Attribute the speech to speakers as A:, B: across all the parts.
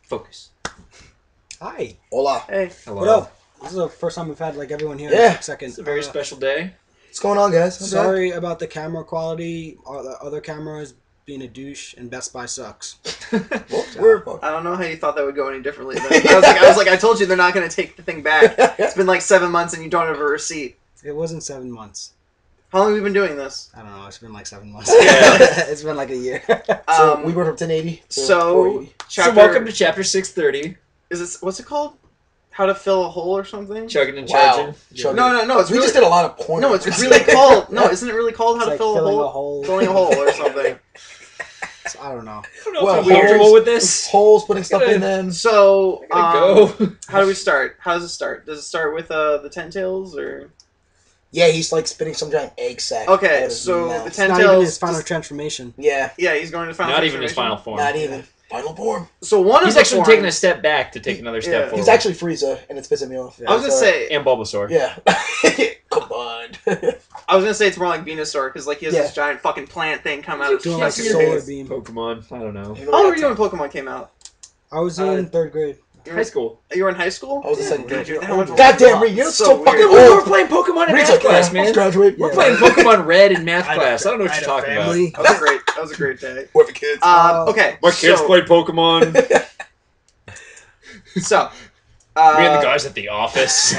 A: Focus.
B: Hi.
C: Hola.
D: Hey.
A: Hello.
B: What up? This is the first time we've had like everyone here.
C: Yeah.
B: In a second.
A: It's a very special day.
C: What's going on, guys?
B: Sorry about the camera quality. Or the other cameras being a douche, and Best Buy sucks.
D: I don't know how you thought that would go any differently. Then. I was like, I told you they're not going to take the thing back. It's been like 7 months and you don't have a receipt.
B: It wasn't 7 months.
D: How long have we been doing this?
B: I don't know. It's been like 7 months.
A: Yeah.
B: It's been like a year.
C: So we went from 1080 to 480.
A: So welcome to chapter 630.
D: Is this what's it called? How to fill a hole or something?
A: Chugging and
C: Wow.
A: charging.
D: No. It's
C: We
D: really,
C: just did a lot of porn.
D: no, it's really called. No, isn't it really called How
B: It's
D: to
B: like
D: Fill a
B: filling
D: Hole? Filling a hole or something.
B: So, I don't know.
A: I don't know
C: Well,
A: if I'm comfortable with this.
C: Holes, putting stuff in them.
D: So,
A: Go.
D: how do we start? How does it start? Does it start with the ten tails or?
C: Yeah, he's like spinning some giant egg sack.
D: Okay,
C: out of his
D: so
C: mouth.
D: the
B: It's
D: ten
B: not
D: tails.
B: even his final transformation.
C: Yeah,
D: Yeah, he's going to final.
A: Not even his
D: transformation.
A: final form.
C: not even. Final form.
D: So one of
A: He's
D: the
A: actually
D: forms,
A: taking a step back to take another step
D: Yeah.
A: forward.
C: He's actually Frieza, and it's pissing me off.
D: I was gonna say.
A: And Bulbasaur.
C: Yeah. Come on.
D: I was gonna say it's more like Venusaur because like he has
C: Yeah.
D: this giant fucking plant thing come out of
B: Doing like a
D: his
B: solar
D: face.
B: beam.
A: Pokemon. I don't know.
D: How old were you when Pokemon came out?
B: I was in 3rd grade.
A: High school.
D: You were in high school?
C: I was in second grade.
D: Dude, how much-
C: Goddamn, Reed, you're so
D: weird.
C: fucking
A: We were
C: old.
A: playing Pokemon in
C: Reed's
A: math
C: like,
A: class,
C: I'll
A: man.
C: graduate.
A: We're
B: Yeah.
A: playing Pokemon Red in math
E: I had a
A: class. I don't know what
E: I
A: you're
E: had a
A: talking about.
E: family.
D: That was a great day.
C: We're the kids.
D: Okay.
A: My kids
D: so,
A: play Pokemon.
D: So,
A: Me and the guys at the office.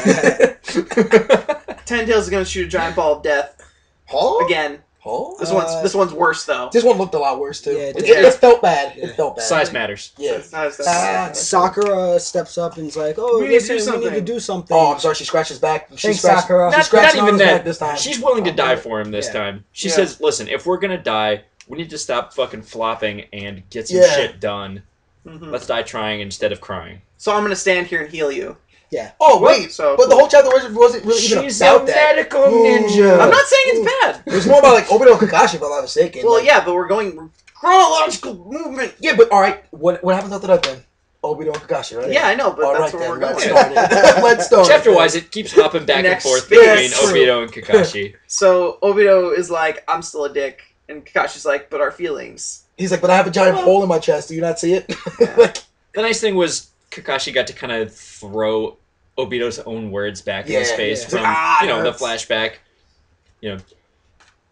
D: Ten Tails is gonna shoot a giant ball of death
C: Huh?
D: again.
C: Huh?
D: This one's worse though.
C: This one looked a lot worse, too.
B: Yeah, it
C: it,
B: did.
C: it felt bad.
B: Yeah.
C: It felt bad.
A: Size matters.
C: Yeah.
D: That's-
B: Sakura steps up and is like, "Oh,
D: We need to
B: listen,
D: do
B: we need
D: something."
B: to do something."
C: Oh, I'm sorry. She scratched his back. She
B: Thanks,
C: scratched,
B: Sakura.
C: She
A: Not
C: scratched
A: even
C: his
A: that.
C: back this time.
A: She's willing to die for him this
B: Yeah.
A: time. She
D: Yeah.
A: says, listen, if we're going to die, we need to stop fucking flopping and get some
C: Yeah.
A: shit done.
D: Mhm.
A: Let's die trying instead of crying.
D: So I'm gonna stand here and heal you.
C: Oh, wait.
D: So
C: But the whole chapter wasn't really even
A: She's
C: about
A: a
C: that.
A: medical
C: Ooh.
A: ninja.
D: I'm not saying it's bad.
C: It was more about, like, Obito and Kakashi, if I'm not mistaken.
D: Well,
C: like,
D: yeah, but we're going chronological movement.
C: Yeah, but alright. What happens after that, then? Obito and Kakashi, right?
D: Yeah, I know, but
C: All
D: that's
C: right,
D: where we're
C: then.
D: going.
C: Let's start it. Let's start it.
A: Chapter-wise, it keeps hopping back and
D: Next
A: forth
D: space.
A: between
D: Yes, true.
A: Obito and Kakashi.
D: So Obito is like, I'm still a dick, and Kakashi's like, but our feelings.
C: He's like, but I have a giant hole in my chest. Do you not see it?
D: Yeah.
C: Like,
A: The nice thing was Kakashi got to kind of throw Obito's own words back in his
C: Yeah,
A: face
B: yeah.
A: from,
C: Ah,
A: you know, the
C: hurts.
A: flashback. You know,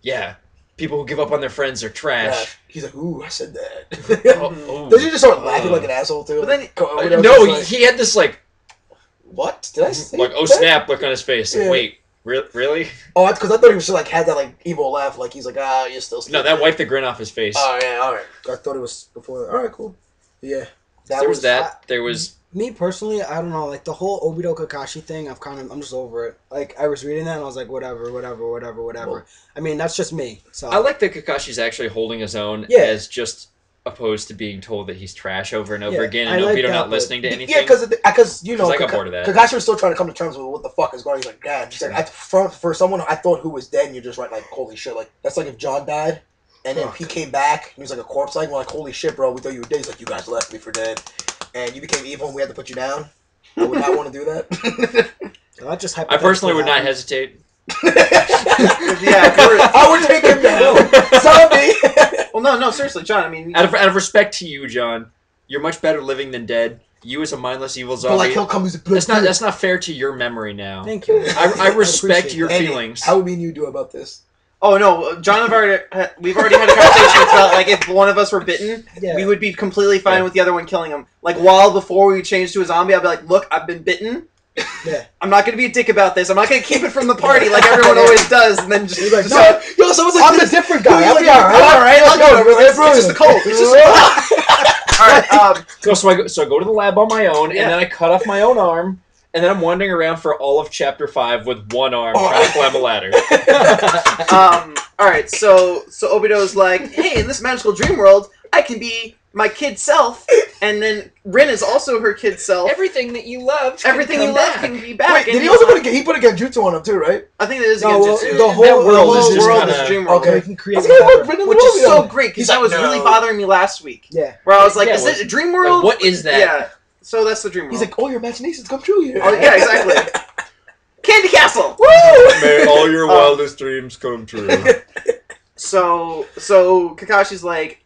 A: yeah, people who give up on their friends are trash.
C: he's like, ooh, I said that.
A: Oh, oh.
C: Does he just start laughing like an asshole, too?
D: But then-
C: Obito's
A: No,
C: just like,
A: he had this like
C: what? Did I say
A: oh
C: that?
A: snap look on his face. Like,
C: Yeah.
A: wait, really?
C: Oh, that's because I thought he was just like had that like evil laugh, like he's like, ah, you're still.
A: No, that wiped the grin off his face.
C: Oh yeah, all right. I thought it was before. All right, cool. Yeah,
A: There was that. There was
B: Me personally, I don't know. Like the whole Obito Kakashi thing, I'm just over it. Like I was reading that and I was like, whatever.
C: Well-
B: I mean, that's just me. So
A: I like that Kakashi's actually holding his own
B: Yeah.
A: as just opposed to being told that he's trash over and over
B: Yeah,
A: again
B: I
A: and
B: like
A: Obito
B: that,
A: not
B: but-
A: listening to anything.
C: Yeah, because you know,
A: 'Cause I got bored of that.
C: Kakashi was still trying to come to terms with what the fuck is going on. He's like, God, he's like, for someone I thought who was dead, and you're just right, like, holy shit, like that's like if John died, and then
B: Fuck.
C: he came back, and he was like a corpse, like, we're like, holy shit, bro, we thought you were dead. He's like, you guys left me for dead, and you became evil, and we had to put you down. I would not want to do that.
B: so that just
A: I personally would not
B: happened.
A: hesitate.
D: Yeah.
C: I would take him down. Zombie.
D: Well, no, seriously, John. I mean,
A: Out of respect to you, John, you're much better living than dead. You as a mindless evil
C: But
A: zombie.
C: like he'll come, he's like,
A: That's not fair to your memory now.
B: Thank you.
A: I respect
B: appreciate
A: your
B: that.
C: Andy,
A: feelings.
C: How would me and you do about this?
D: oh no, John, we've already had a conversation about like if one of us were bitten,
B: Yeah.
D: we would be completely fine
A: Yeah.
D: with the other one killing him. Like while before we change to a zombie, I'd be like, look, I've been bitten.
B: Yeah.
D: I'm not gonna be a dick about this. I'm not gonna keep it from the party like everyone always does, and then just.
B: He's like,
D: just
B: no,
C: Yo, someone's like, I'm a different guy. I'll
D: like,
C: be alright.
D: I'm alright. I'll
C: Yo,
D: go. It's
C: bro,
D: just a cold. It's just a cold. Alright,
A: So I go to the lab on my own,
D: Yeah.
A: and then I cut off my own arm, and then I'm wandering around for all of Chapter 5 with one arm trying to climb a ladder.
D: alright, so Obito's like, hey, in this magical dream world, I can be my kid self, and then Rin is also her kid self.
A: Everything that you love,
D: Everything you love can be back.
C: Wait,
D: and
C: did he
D: he's
C: also
D: like-
C: put a Genjutsu on him too, right?
D: I think that is
B: No, well,
D: Genjutsu.
B: the whole
A: That world
B: the
A: is
B: whole
A: just
D: world
A: kinda-
D: is dream world.
C: Okay.
B: We can create
C: I think
B: whatever.
C: Rin and
D: Which is
C: Rin-
D: so great, because
C: He's
D: that
C: like,
D: was really
C: no.
D: bothering me last week.
B: Yeah.
D: Where I was like,
A: Yeah,
D: is
A: what-
D: it a dream world?
A: Like, what is that?
D: Yeah. So that's the dream world.
C: He's like, oh, your imaginations come true here.
D: Oh, yeah, exactly. Candy Castle!
C: Woo!
A: May all your wildest dreams come true.
D: So Kakashi's like,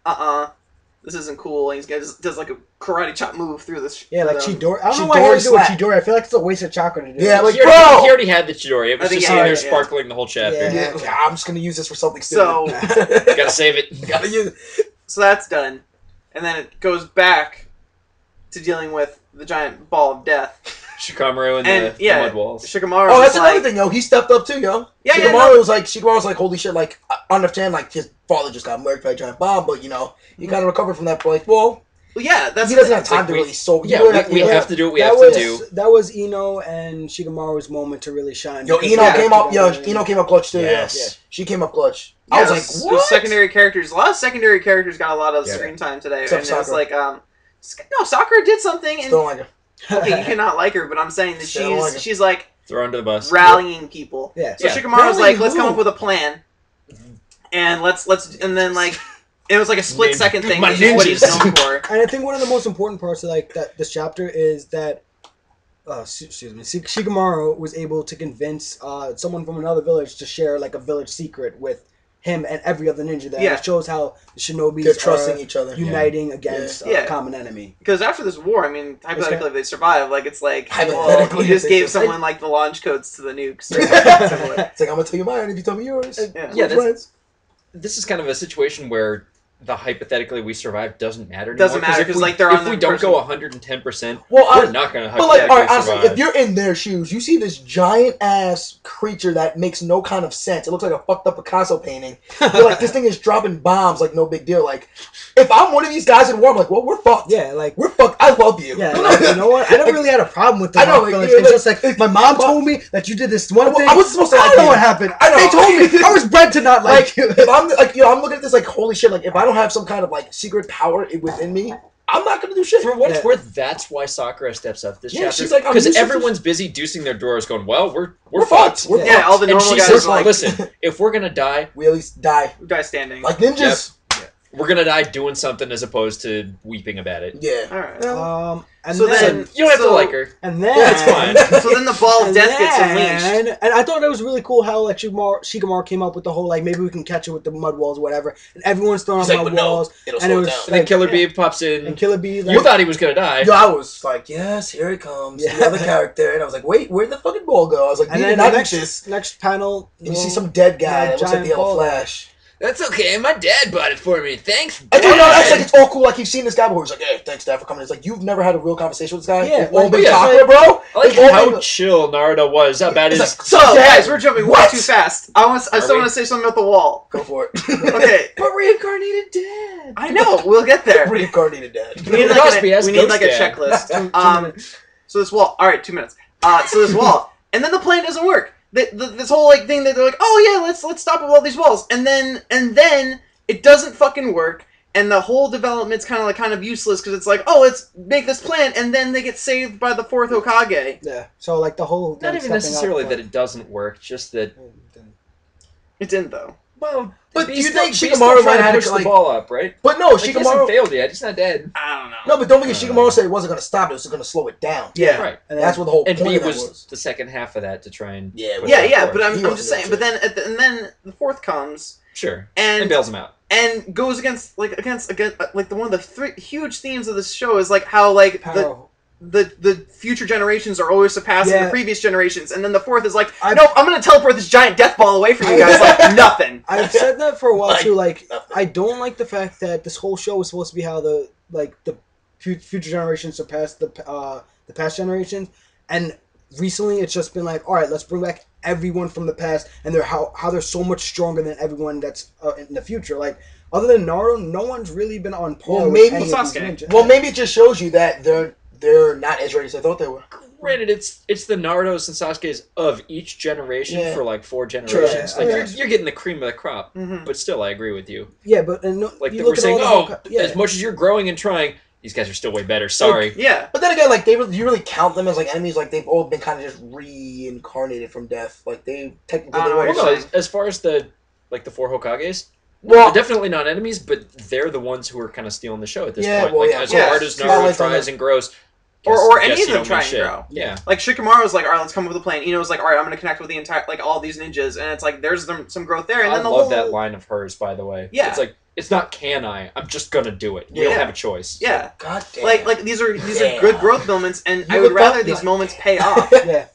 D: this isn't cool, and he does like a karate chop move through this.
B: Yeah, like
D: the-
B: Chidori. I don't know why I had to do with
C: slap.
B: Chidori. I feel like it's a waste of chakra to do.
C: Yeah,
B: it.
C: like,
A: he already,
C: bro!
A: he already had the Chidori. It was
D: I think
A: just
D: yeah,
A: sitting there
D: yeah.
A: sparkling the whole chapter.
B: Yeah.
C: Yeah, I'm just gonna use this for something
D: So-
C: stupid.
A: Gotta save it.
C: Gotta use it.
D: So that's done, and then it goes back to dealing with the giant ball of death.
A: Shikamaru and
D: And,
A: the
D: yeah,
A: mud walls.
D: Shikamaru.
C: Oh,
D: was
C: that's another
D: like,
C: thing, yo. He stepped up too, yo.
D: Yeah, yeah,
C: Shikamaru
D: no.
C: was like, holy shit, like, I understand, like, his father just got murdered by a giant bomb, but, you know, you gotta recover from that, but, like, well,
D: Well, yeah, that's
C: he doesn't have
A: It's
C: time
A: like
C: to
A: we-
C: really soul.
A: Yeah, we have to do what we
B: that
A: have
B: was,
A: to do.
B: That was Ino and Shikamaru's moment to really shine.
C: Yo,
B: because
C: Ino
B: they
C: came
B: got
C: up, yo,
B: together
C: Ino
B: and-
C: came up clutch too,
A: Yes.
C: yeah. She came up clutch.
D: Yeah,
C: I was
D: those
C: like, what?
D: secondary characters. A lot of secondary characters got a lot of
A: Yeah.
D: screen time today,
C: Except
D: and it was
C: Sakura.
D: like, no, Sakura did something, and
C: Still don't like her.
D: okay, you cannot like her, but I'm saying that
C: Still don't like her.
D: she's like
A: Throw under the bus.
D: rallying people.
B: Yeah.
D: So
A: Yeah.
D: Shikamaru was like,
C: Rallying
D: let's come
C: who?
D: up with a plan, and and then like it was like a split second thing,
A: My
D: which is what he's
A: ninjas.
D: known for.
B: And I think one of the most important parts of like that this chapter is that excuse me, Shikamaru was able to convince someone from another village to share like a village secret with him and every other ninja there.
D: Yeah.
B: It shows how the shinobi
C: They're trusting each other.
B: uniting against
D: Yeah.
B: a common enemy.
D: Because after this war, I mean, hypothetically, if they survive, like it's like, well,
C: Hypothetically,
D: you just
C: if they
D: gave
C: survive.
D: someone like the launch codes to the nukes. Or
C: It's
D: something.
C: like, I'm gonna tell you mine if you tell me yours.
D: Yeah.
A: Yeah,
C: We're
A: that's-
C: friends.
A: This is kind of a situation where the hypothetically we survive doesn't matter anymore.
D: Doesn't matter,
A: if
D: 'cause,
A: we-
D: like, they're
A: if
D: on the
A: we don't
D: person-
A: go 110%,
C: Well,
A: we're not going to
C: But like,
A: hypothetically
C: alright, honestly,
A: survive.
C: if you're in their shoes, you see this giant ass creature that makes no kind of sense. It looks like a fucked up Picasso painting. You're like, this thing is dropping bombs, like no big deal. Like, if I'm one of these guys in war, I'm like, well, we're fucked.
B: Yeah, like
C: We're fucked. I love you.
B: yeah, like, you know what? I never really had a problem with the
C: I know,
B: Rock
C: like,
B: village.
C: yeah,
B: It's
C: like-
B: just like my mom told me that you did this one
C: Well,
B: thing.
C: I wasn't supposed to
B: I
C: like
B: don't know
C: you.
B: what happened.
C: I know.
B: They told me I was bred to not like
C: Like,
B: you.
C: if I'm like, you know, I'm looking at this like, holy shit. Like, if I don't have some kind of like secret power within me, I'm not gonna do shit.
A: For what it's
B: Yeah.
A: worth, that's why Sakura steps up this
C: Yeah,
A: chapter.
C: she's like, I'm
A: because
C: useless.
A: everyone's busy deucing their drawers, going, "Well, we're
C: We're
A: fucked."
C: fucked. We're
D: Yeah, all the
A: And
D: normal
A: she
D: guys
A: says,
D: are like,
A: "Listen, if we're gonna die,
C: We at least die
D: guy standing.
C: like ninjas.
A: we're gonna die doing something as opposed to weeping about it."
C: Yeah.
D: All right.
B: And
D: So
B: then,
D: then-
A: You don't have to
D: So-
A: like her.
B: and then
A: That's fine.
D: So then the ball of death gets unleashed.
B: And I thought it was really cool how like Shikamaru came up with the whole like maybe we can catch it with the mud walls or whatever, and everyone's throwing
C: He's
B: up
C: like,
B: mud
C: but no,
B: walls.
C: it'll
B: and it
C: slow it
B: was
C: down.
A: And then Killer
B: yeah.
A: Bee pops in.
B: And Killer Bee. Like,
A: You thought he was gonna die.
C: Yo, I was like, yes, here it comes.
B: Yeah.
C: The other character. And I was like, wait, where'd the fucking ball go? I was like,
B: and
C: you
B: then
C: did
B: the
C: not
B: next
C: eat this.
B: next panel,
C: And you see some dead guy that looks like
B: giant
C: the Yellow
B: ball.
C: Flash.
A: That's okay. My dad bought it for me. Thanks.
C: And you know,
A: Dad.
C: that's like, it's all cool. Like, you've seen this guy before. He's like, hey, thanks, Dad, for coming. It's like, you've never had a real conversation with this guy?
B: Yeah,
C: It's all
B: like,
C: been
A: yeah,
C: Sakura, bro?
A: I like
C: It's all
A: how
C: been-
A: chill Naruto was about his.
C: It's like,
D: So,
C: Dad,
D: guys, we're jumping way
C: what?
D: too fast. I still
A: we?
D: want to say something about the wall.
C: Go for it.
D: Okay,
A: but reincarnated dad.
D: I know. We'll get there.
C: Reincarnated Dad.
D: We need
A: It
D: like,
A: must be,
D: a,
A: that's
D: we need
A: Ghost
D: like a
A: Dad.
D: checklist. So this wall. All right, 2 minutes. So this wall, and then the plan doesn't work. This whole like thing that they're like, oh yeah, let's stop with all these walls, and then it doesn't fucking work, and the whole development's kind of useless because it's like, oh, let's make this plan, and then they get saved by the fourth Hokage.
B: Yeah. So like the whole
A: Not even necessarily that it doesn't work, just that.
D: It didn't though.
A: Well,
C: But
A: Beast
C: do you think
A: Beast
C: Shikamaru
A: still
C: might
A: trying to
C: have
A: push
C: to,
A: the
C: like-
A: ball up, right?
C: But no,
A: Like, he hasn't
C: Shikamaru...
A: failed yet. He's not dead.
D: I don't know.
C: No, but don't forget, Shikamaru said it wasn't going to stop it. It was going to slow it down.
D: Yeah.
A: Right.
B: And
C: That's what the whole
A: And
C: point
A: B
C: of that
A: was the second half of that to try and.
C: Yeah,
A: push
D: Yeah,
A: it
D: yeah,
A: forward.
D: but I'm
C: He
D: just
C: wasn't
D: saying.
C: there,
D: But then and then the fourth comes
A: Sure. And
D: and
A: bails him out.
D: goes against like the one of the three huge themes of this show is like how like the future generations are always surpassing
B: Yeah.
D: the previous generations, and then the fourth is like,
B: I've-
D: nope, I'm gonna teleport this giant death ball away from you guys like nothing.
B: I've said that for a while
C: Like,
B: too. Like,
C: nothing.
B: I don't like the fact that this whole show is supposed to be how the future generations surpass the past generations, and recently it's just been like, all right, let's bring back everyone from the past, and they're how they're so much stronger than everyone that's in the future. Like, other than Naruto, no one's really been on par.
C: Well,
B: with
C: maybe
B: any of these
D: Sasuke.
B: ninjas.
C: Well, maybe it just shows you that they're not as ready as I thought they were.
A: Granted, it's the Naruto's and Sasuke's of each generation
C: Yeah.
A: for like 4 generations.
B: Yeah.
A: Like
B: Yeah.
A: you're getting the cream of the crop,
D: Mhm.
A: but still, I agree with you.
B: Yeah, but no,
A: Like
B: you
A: we're
B: look at
A: saying,
B: all the
A: oh, as much as you're growing and trying, these guys are still way better. Sorry.
D: Yeah,
C: But then again, like, do you really count them as, like, enemies? Like, they've all been kind of just reincarnated from death. Like, they technically...
D: I
C: they
D: don't know
C: were
D: what
A: Well,
D: you're
A: no,
D: saying.
A: as far as the 4 Hokages,
C: Well,
A: they're definitely not enemies, but they're the ones who are kind of stealing the show at this
C: Yeah,
A: point.
C: well,
A: Like
C: yeah,
A: as
D: yeah.
A: hard as
C: Yeah,
A: Naruto
C: like,
A: tries and grows,
D: Or any
A: guess
D: of
A: you
D: them
A: don't
D: try
A: mean
D: and
A: shit.
D: grow.
A: Yeah.
D: like Shikamaru's like, all right, let's come up with a plan. Ino's like, all right, I'm gonna connect with the entire like all these ninjas, and it's like there's some growth there, and
A: I
D: then the
A: love
D: whole
A: that line of hers, by the way.
D: Yeah.
A: It's like, It's not can I. I'm just gonna do it. You
D: Yeah.
A: don't have a choice.
D: Yeah.
C: God damn.
D: Like these are
C: Damn.
D: good growth moments, and I
C: You
D: would
C: would
D: rather
C: thought,
D: these
C: like-
D: moments pay off
B: Yeah.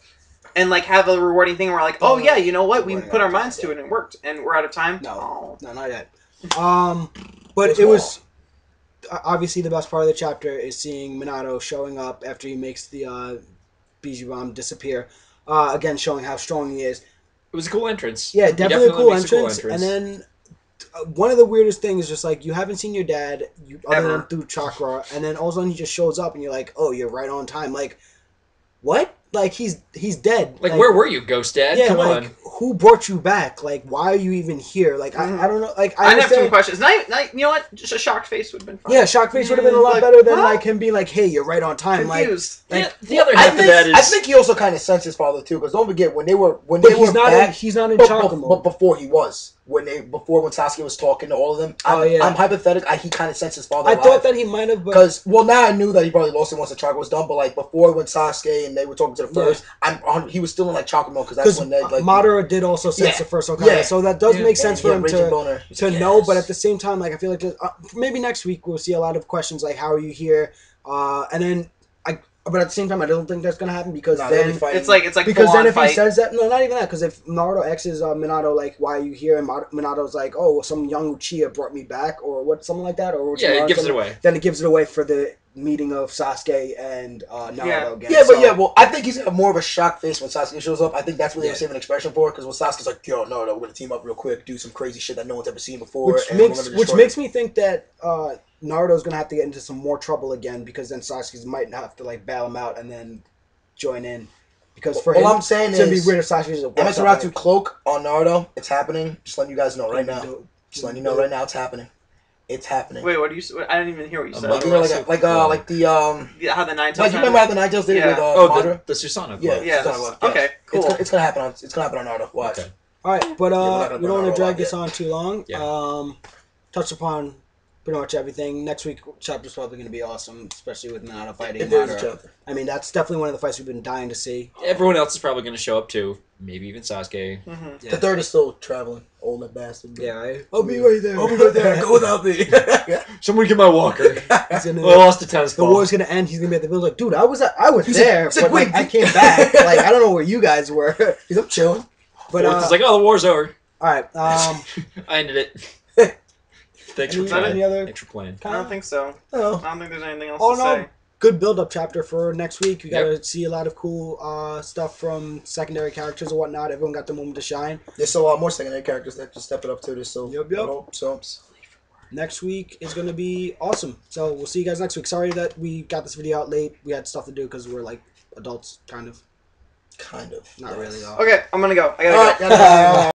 D: and like have a rewarding thing where we're like, oh yeah, you know what, we
B: Rewarding
D: put our
B: outcome,
D: minds to
B: yeah.
D: it and it worked, and we're out of time.
B: No.
D: Oh.
B: No, not yet. But it was obviously the best part of the chapter is seeing Minato showing up after he makes the Biju bomb disappear. Again, showing how strong he is.
A: It was a cool entrance.
B: Yeah,
A: He
B: definitely a cool
A: makes
B: entrance. And then one of the weirdest things is just like you haven't seen your dad other
D: Ever.
B: than through chakra, and then all of a sudden he just shows up, and you're like, oh, you're right on time. Like, what? Like he's dead.
A: Like, where were you, Ghost Dad?
B: Yeah,
A: Come
B: like
A: on.
B: who brought you back? Like, why are you even here? Like, I don't know. Like, I
D: I'd have
B: understand.
D: some questions. You know what? Just a shocked face would have been fine.
B: Yeah, shock face would have been a lot
D: Like,
B: better than
D: what?
B: like him being like, "Hey, you're right on time."
D: Confused.
B: Like,
A: The other
C: I
A: half of
C: think,
A: that is...
C: I think he also kind of sensed his father too, because don't forget when they were
B: but
C: back,
B: he's not in
C: but,
B: chakra
C: but
B: mode.
C: before he was when Sasuke was talking to all of them. I'm hypothetical. He kind of sensed his father.
B: I thought that he might have, but
C: because now I knew that he probably lost it once the chakra was done. But like before, when Sasuke and they were talking to the first, he was still in like chakra mode because that's when they like
B: Madara did also sense the first Hokage,
C: Yeah.
B: so that does
A: Yeah.
B: make sense for him
C: Raging
B: to
C: Boner.
B: know. But at the same time, like I feel like maybe next week we'll see a lot of questions like, "How are you here?" And then but at the same time, I don't think that's gonna happen because then
D: It's like
B: because
D: full
B: then
D: on
B: if
D: fight.
B: he says that, no, not even that. Because if Naruto asks Minato like, "Why are you here?" and Minato's like, "Oh, well, some young Uchiha brought me back," or what, something like that, or
A: Yeah, it gives it
B: something,
A: away.
B: then it gives it away for the meeting of Sasuke and Naruto
D: Yeah.
B: again.
C: Yeah, but
B: So-
C: well, I think he's gonna have more of a shock face when Sasuke shows up. I think that's what they
B: Yeah.
C: were saving an expression for. Because when Sasuke's like, "Yo, no, we're gonna team up real quick, do some crazy shit that no one's ever seen before,"
B: which
C: and we're
B: makes
C: gonna
B: which
C: destroy
B: makes
C: it."
B: me think that Naruto's gonna have to get into some more trouble again because then Sasuke might have to like bail him out and then join in. Because for
C: All
B: him,
C: I'm saying
B: it's gonna be
C: is,
B: weird if Sasuke just
C: Amaterasu cloak on Naruto. It's happening. Just letting you guys know right now. Just letting you know right now. It's happening. It's happening.
D: Wait, what do you? I didn't even hear what you said.
C: Like, you know, like the
D: Yeah, how the Nine Tails.
C: like you remember how the Ninetales did it with Madara?
A: the Susanoo
C: Yeah,
A: Club.
D: Yeah.
C: Susanoo,
D: Okay. Cool.
C: It's gonna happen on Naruto. Watch.
A: Okay.
B: All right, but
C: we're not gonna
B: we don't want
C: burn
B: to
C: our
B: drag
C: roll
B: this
C: out
B: on too long.
A: Yeah.
B: Touch upon pretty much everything. Next week chapter's probably going to be awesome, especially with Minato fighting
C: If there's a
B: Madara.
C: chapter.
B: I mean, that's definitely one of the fights we've been dying to see.
A: Everyone else is probably going to show up too. Maybe even Sasuke.
D: Mm-hmm.
C: The third is still traveling. Old that bastard.
B: Yeah, I'll be right there.
C: I'll be right there. Go without me.
A: Someone get my walker.
B: He's gonna-
A: I lost a tennis
B: the
A: ball.
B: war's gonna end. He's gonna be at the village like, dude, I was
C: He's
B: there,
C: like,
B: but like,
C: wait,
B: I came back. Like, I don't know where you guys were.
C: He's up chilling.
B: But
A: It's like, oh, the war's over.
B: all right.
A: I ended it. Thanks for
B: Any
A: playing.
B: other
A: Thanks for playing.
D: I don't think so.
C: Oh.
D: I don't think there's anything else
B: Oh
D: to
B: no,
D: say.
B: good build-up chapter for next week. We
A: Yep.
B: gotta see a lot of cool stuff from secondary characters and whatnot. Everyone got the moment to shine.
C: There's still a lot more secondary characters that just step it up too. There's still
B: Yep.
C: So
B: Next week is gonna be awesome. So we'll see you guys next week. Sorry that we got this video out late. We had stuff to do because we're like adults, kind of.
C: kind of
B: Not really though.
D: Okay, I'm gonna go. I gotta
C: All
D: go.
C: right,